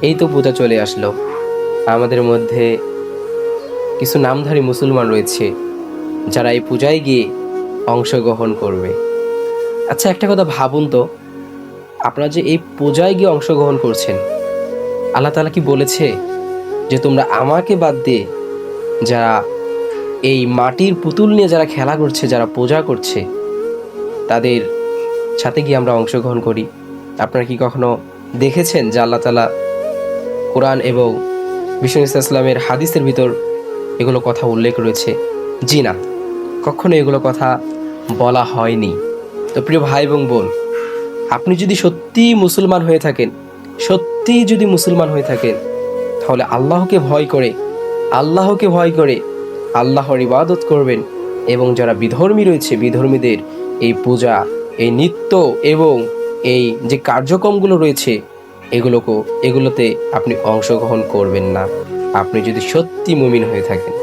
এই তো পূজা চলে আসলো। আমাদের মধ্যে কিছু নামধারী মুসলমান রয়েছে যারা এই পূজায় গিয়ে অংশগ্রহণ করবে। আচ্ছা, একটা কথা ভাবুন তো, আপনারা যে এই পূজায় গিয়ে অংশগ্রহণ করছেন, আল্লাহ তাআলা কি বলেছে যে তোমরা আমাকে বাদ দিয়ে যারা এই মাটির পুতুল নিয়ে যারা খেলা করছে, যারা পূজা করছে, তাদের সাথে গিয়ে আমরা অংশগ্রহণ করি? আপনারা কি কখনো দেখেছেন যে আল্লাহ তাআলা কোরআন এবং বিষ্ণু ইসলামের হাদিসের ভিতর এগুলো কথা উল্লেখ রয়েছে? জি না, কখনো এগুলো কথা বলা হয়নি। তো প্রিয় ভাই এবং বোন, আপনি যদি সত্যিই মুসলমান হয়ে থাকেন, সত্যিই যদি মুসলমান হয়ে থাকেন, তাহলে আল্লাহকে ভয় করে আল্লাহর ইবাদত করবেন। এবং যারা বিধর্মী রয়েছে, বিধর্মীদের এই পূজা, এই নৃত্য এবং এই যে কার্যক্রমগুলো রয়েছে, এগুলোতে আপনি অংশগ্রহণ করবেন না, আপনি যদি সত্যি মুমিন হয়ে থাকেন।